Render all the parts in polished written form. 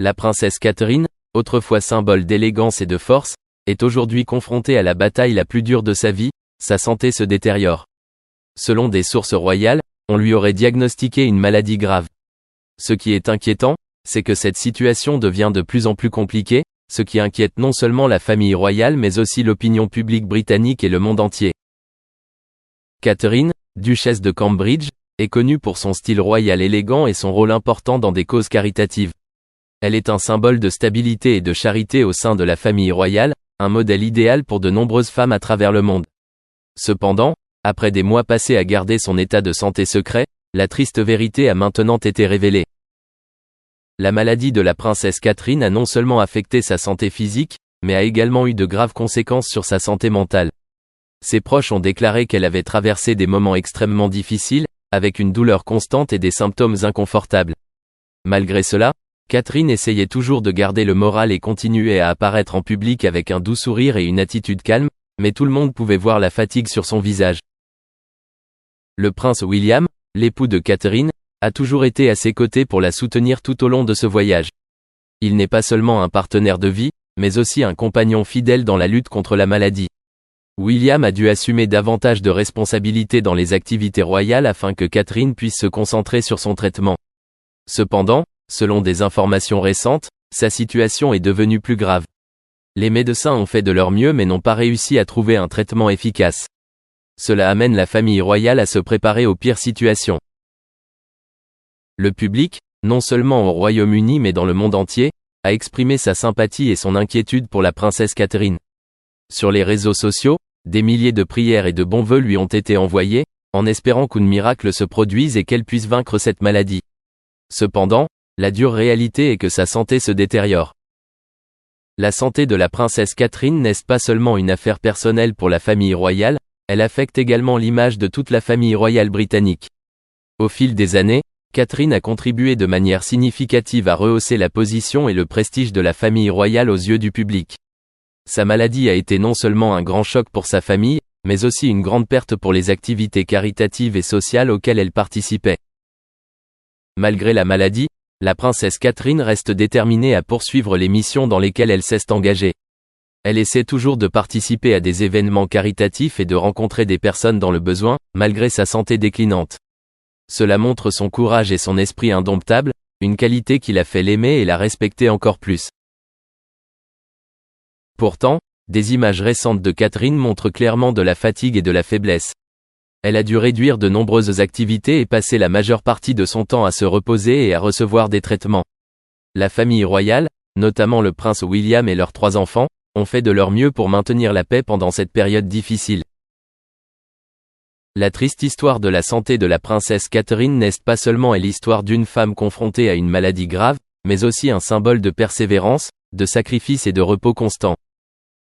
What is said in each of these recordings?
La princesse Catherine, autrefois symbole d'élégance et de force, est aujourd'hui confrontée à la bataille la plus dure de sa vie, sa santé se détériore. Selon des sources royales, on lui aurait diagnostiqué une maladie grave. Ce qui est inquiétant, c'est que cette situation devient de plus en plus compliquée, ce qui inquiète non seulement la famille royale mais aussi l'opinion publique britannique et le monde entier. Catherine, duchesse de Cambridge, est connue pour son style royal élégant et son rôle important dans des causes caritatives. Elle est un symbole de stabilité et de charité au sein de la famille royale, un modèle idéal pour de nombreuses femmes à travers le monde. Cependant, après des mois passés à garder son état de santé secret, la triste vérité a maintenant été révélée. La maladie de la princesse Catherine a non seulement affecté sa santé physique, mais a également eu de graves conséquences sur sa santé mentale. Ses proches ont déclaré qu'elle avait traversé des moments extrêmement difficiles, avec une douleur constante et des symptômes inconfortables. Malgré cela, Catherine essayait toujours de garder le moral et continuait à apparaître en public avec un doux sourire et une attitude calme, mais tout le monde pouvait voir la fatigue sur son visage. Le prince William, l'époux de Catherine, a toujours été à ses côtés pour la soutenir tout au long de ce voyage. Il n'est pas seulement un partenaire de vie, mais aussi un compagnon fidèle dans la lutte contre la maladie. William a dû assumer davantage de responsabilités dans les activités royales afin que Catherine puisse se concentrer sur son traitement. Cependant, selon des informations récentes, sa situation est devenue plus grave. Les médecins ont fait de leur mieux mais n'ont pas réussi à trouver un traitement efficace. Cela amène la famille royale à se préparer aux pires situations. Le public, non seulement au Royaume-Uni mais dans le monde entier, a exprimé sa sympathie et son inquiétude pour la princesse Catherine. Sur les réseaux sociaux, des milliers de prières et de bons vœux lui ont été envoyés, en espérant qu'un miracle se produise et qu'elle puisse vaincre cette maladie. Cependant, la dure réalité est que sa santé se détériore. La santé de la princesse Catherine n'est pas seulement une affaire personnelle pour la famille royale, elle affecte également l'image de toute la famille royale britannique. Au fil des années, Catherine a contribué de manière significative à rehausser la position et le prestige de la famille royale aux yeux du public. Sa maladie a été non seulement un grand choc pour sa famille, mais aussi une grande perte pour les activités caritatives et sociales auxquelles elle participait. Malgré la maladie, la princesse Catherine reste déterminée à poursuivre les missions dans lesquelles elle s'est engagée. Elle essaie toujours de participer à des événements caritatifs et de rencontrer des personnes dans le besoin, malgré sa santé déclinante. Cela montre son courage et son esprit indomptable, une qualité qui l'a fait l'aimer et la respecter encore plus. Pourtant, des images récentes de Catherine montrent clairement de la fatigue et de la faiblesse. Elle a dû réduire de nombreuses activités et passer la majeure partie de son temps à se reposer et à recevoir des traitements. La famille royale, notamment le prince William et leurs 3 enfants, ont fait de leur mieux pour maintenir la paix pendant cette période difficile. La triste histoire de la santé de la princesse Catherine n'est pas seulement l'histoire d'une femme confrontée à une maladie grave, mais aussi un symbole de persévérance, de sacrifice et de repos constant.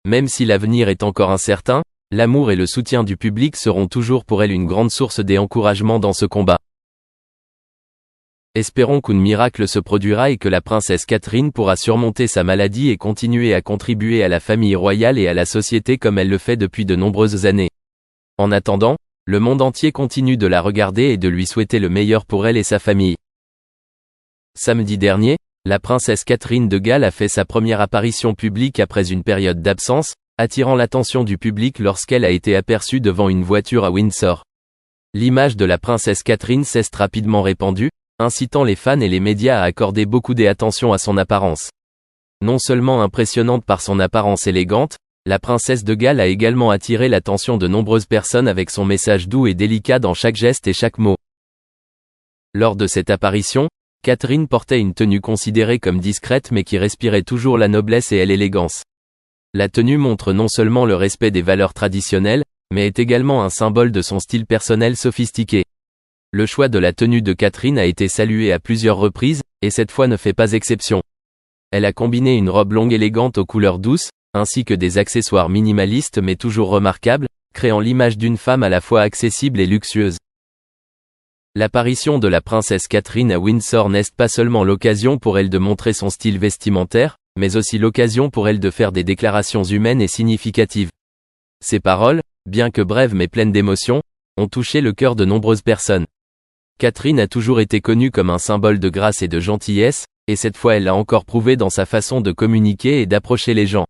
Même si l'avenir est encore incertain, l'amour et le soutien du public seront toujours pour elle une grande source d'encouragement dans ce combat. Espérons qu'un miracle se produira et que la princesse Catherine pourra surmonter sa maladie et continuer à contribuer à la famille royale et à la société comme elle le fait depuis de nombreuses années. En attendant, le monde entier continue de la regarder et de lui souhaiter le meilleur pour elle et sa famille. Samedi dernier, la princesse Catherine de Galles a fait sa première apparition publique après une période d'absence, attirant l'attention du public lorsqu'elle a été aperçue devant une voiture à Windsor. L'image de la princesse Catherine s'est rapidement répandue, incitant les fans et les médias à accorder beaucoup d'attention à son apparence. Non seulement impressionnante par son apparence élégante, la princesse de Galles a également attiré l'attention de nombreuses personnes avec son message doux et délicat dans chaque geste et chaque mot. Lors de cette apparition, Catherine portait une tenue considérée comme discrète mais qui respirait toujours la noblesse et l'élégance. La tenue montre non seulement le respect des valeurs traditionnelles, mais est également un symbole de son style personnel sophistiqué. Le choix de la tenue de Catherine a été salué à plusieurs reprises, et cette fois ne fait pas exception. Elle a combiné une robe longue élégante aux couleurs douces, ainsi que des accessoires minimalistes mais toujours remarquables, créant l'image d'une femme à la fois accessible et luxueuse. L'apparition de la princesse Catherine à Windsor n'est pas seulement l'occasion pour elle de montrer son style vestimentaire, mais aussi l'occasion pour elle de faire des déclarations humaines et significatives. Ses paroles, bien que brèves mais pleines d'émotion, ont touché le cœur de nombreuses personnes. Catherine a toujours été connue comme un symbole de grâce et de gentillesse, et cette fois elle l'a encore prouvé dans sa façon de communiquer et d'approcher les gens.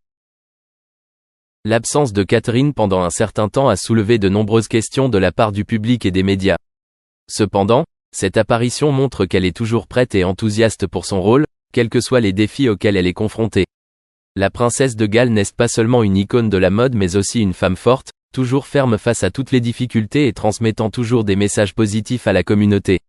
L'absence de Catherine pendant un certain temps a soulevé de nombreuses questions de la part du public et des médias. Cependant, cette apparition montre qu'elle est toujours prête et enthousiaste pour son rôle, quels que soient les défis auxquels elle est confrontée. La princesse de Galles n'est pas seulement une icône de la mode mais aussi une femme forte, toujours ferme face à toutes les difficultés et transmettant toujours des messages positifs à la communauté.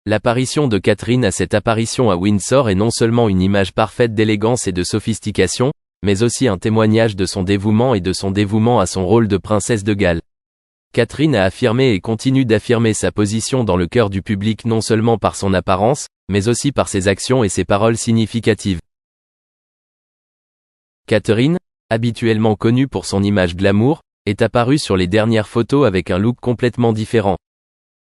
L'apparition de Catherine à cette apparition à Windsor est non seulement une image parfaite d'élégance et de sophistication, mais aussi un témoignage de son dévouement et de son dévouement à son rôle de princesse de Galles. Catherine a affirmé et continue d'affirmer sa position dans le cœur du public non seulement par son apparence, mais aussi par ses actions et ses paroles significatives. Catherine, habituellement connue pour son image glamour, est apparue sur les dernières photos avec un look complètement différent.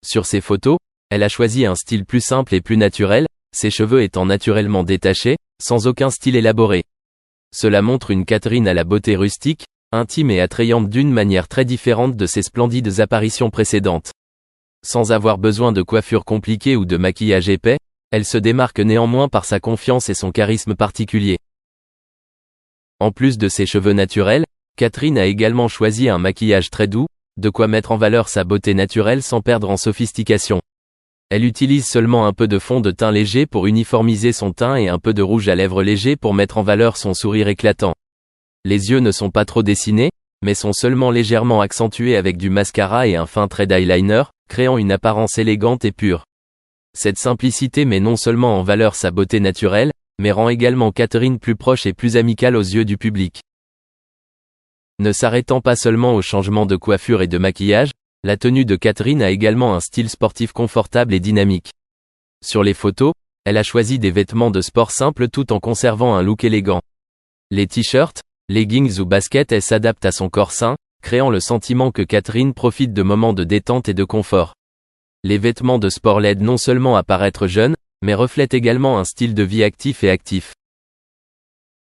Sur ces photos, elle a choisi un style plus simple et plus naturel, ses cheveux étant naturellement détachés, sans aucun style élaboré. Cela montre une Catherine à la beauté rustique, intime et attrayante d'une manière très différente de ses splendides apparitions précédentes. Sans avoir besoin de coiffure compliquée ou de maquillage épais, elle se démarque néanmoins par sa confiance et son charisme particulier. En plus de ses cheveux naturels, Catherine a également choisi un maquillage très doux, de quoi mettre en valeur sa beauté naturelle sans perdre en sophistication. Elle utilise seulement un peu de fond de teint léger pour uniformiser son teint et un peu de rouge à lèvres léger pour mettre en valeur son sourire éclatant. Les yeux ne sont pas trop dessinés, mais sont seulement légèrement accentués avec du mascara et un fin trait d'eyeliner, créant une apparence élégante et pure. Cette simplicité met non seulement en valeur sa beauté naturelle, mais rend également Catherine plus proche et plus amicale aux yeux du public. Ne s'arrêtant pas seulement au changement de coiffure et de maquillage, la tenue de Catherine a également un style sportif confortable et dynamique. Sur les photos, elle a choisi des vêtements de sport simples tout en conservant un look élégant. Les t-shirts, leggings ou baskets, elle s'adapte à son corps sain, créant le sentiment que Catherine profite de moments de détente et de confort. Les vêtements de sport l'aident non seulement à paraître jeune, mais reflètent également un style de vie actif et actif.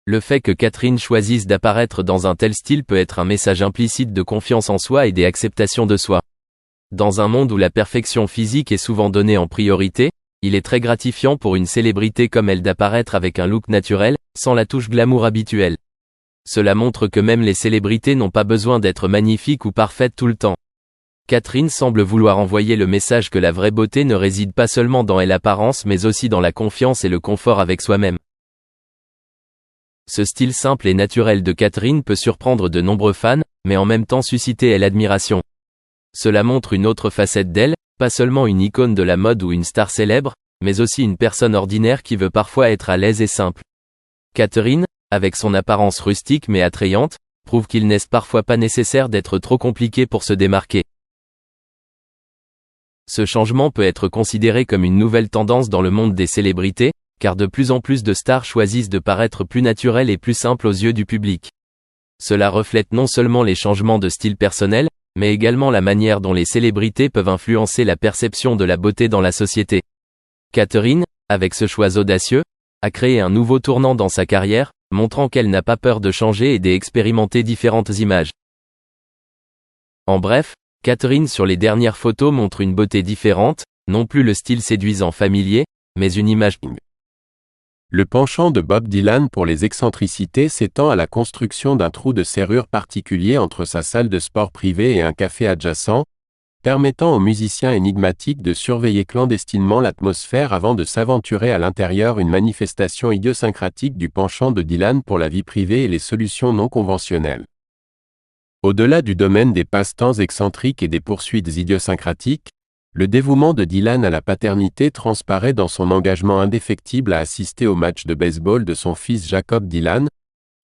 Le fait que Catherine choisisse d'apparaître dans un tel style peut être un message implicite de confiance en soi et d'acceptation de soi. Dans un monde où la perfection physique est souvent donnée en priorité, il est très gratifiant pour une célébrité comme elle d'apparaître avec un look naturel, sans la touche glamour habituelle. Cela montre que même les célébrités n'ont pas besoin d'être magnifiques ou parfaites tout le temps. Catherine semble vouloir envoyer le message que la vraie beauté ne réside pas seulement dans l'apparence mais aussi dans la confiance et le confort avec soi-même. Ce style simple et naturel de Catherine peut surprendre de nombreux fans, mais en même temps susciter l'admiration. Cela montre une autre facette d'elle, pas seulement une icône de la mode ou une star célèbre, mais aussi une personne ordinaire qui veut parfois être à l'aise et simple. Catherine, avec son apparence rustique mais attrayante, prouve qu'il n'est parfois pas nécessaire d'être trop compliqué pour se démarquer. Ce changement peut être considéré comme une nouvelle tendance dans le monde des célébrités, car de plus en plus de stars choisissent de paraître plus naturelles et plus simples aux yeux du public. Cela reflète non seulement les changements de style personnel, mais également la manière dont les célébrités peuvent influencer la perception de la beauté dans la société. Catherine, avec ce choix audacieux, a créé un nouveau tournant dans sa carrière, montrant qu'elle n'a pas peur de changer et d'expérimenter différentes images. En bref, Catherine sur les dernières photos montre une beauté différente, non plus le style séduisant familier, mais une image. Le penchant de Bob Dylan pour les excentricités s'étend à la construction d'un trou de serrure particulier entre sa salle de sport privée et un café adjacent, permettant aux musiciens énigmatiques de surveiller clandestinement l'atmosphère avant de s'aventurer à l'intérieur, une manifestation idiosyncratique du penchant de Dylan pour la vie privée et les solutions non conventionnelles. Au-delà du domaine des passe-temps excentriques et des poursuites idiosyncratiques, le dévouement de Dylan à la paternité transparaît dans son engagement indéfectible à assister au match de baseball de son fils Jacob Dylan,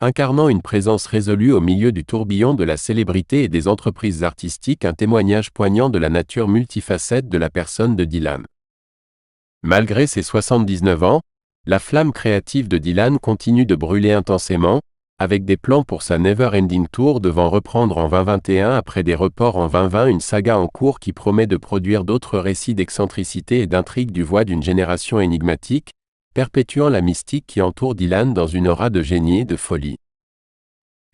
incarnant une présence résolue au milieu du tourbillon de la célébrité et des entreprises artistiques, un témoignage poignant de la nature multifacette de la personne de Dylan. Malgré ses 79 ans, la flamme créative de Dylan continue de brûler intensément, avec des plans pour sa Never Ending Tour devant reprendre en 2021 après des reports en 2020, une saga en cours qui promet de produire d'autres récits d'excentricité et d'intrigue du voix d'une génération énigmatique, perpétuant la mystique qui entoure Dylan dans une aura de génie et de folie.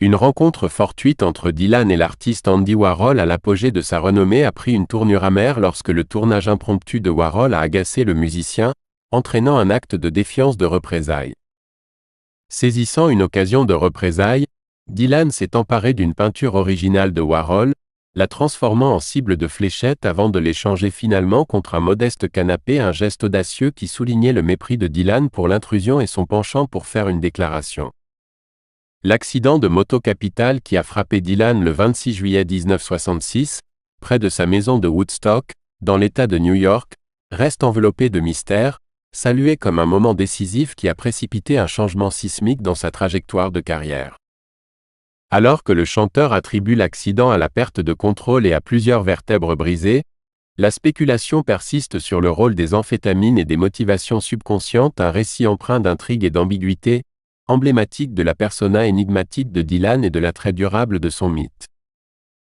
Une rencontre fortuite entre Dylan et l'artiste Andy Warhol à l'apogée de sa renommée a pris une tournure amère lorsque le tournage impromptu de Warhol a agacé le musicien, entraînant un acte de défiance de représailles. Saisissant une occasion de représailles, Dylan s'est emparé d'une peinture originale de Warhol, la transformant en cible de fléchettes avant de l'échanger finalement contre un modeste canapé, un geste audacieux qui soulignait le mépris de Dylan pour l'intrusion et son penchant pour faire une déclaration. L'accident de moto capital qui a frappé Dylan le 26 juillet 1966, près de sa maison de Woodstock, dans l'État de New York, reste enveloppé de mystère, salué comme un moment décisif qui a précipité un changement sismique dans sa trajectoire de carrière. Alors que le chanteur attribue l'accident à la perte de contrôle et à plusieurs vertèbres brisées, la spéculation persiste sur le rôle des amphétamines et des motivations subconscientes, un récit empreint d'intrigue et d'ambiguïté, emblématique de la persona énigmatique de Dylan et de l'attrait durable de son mythe.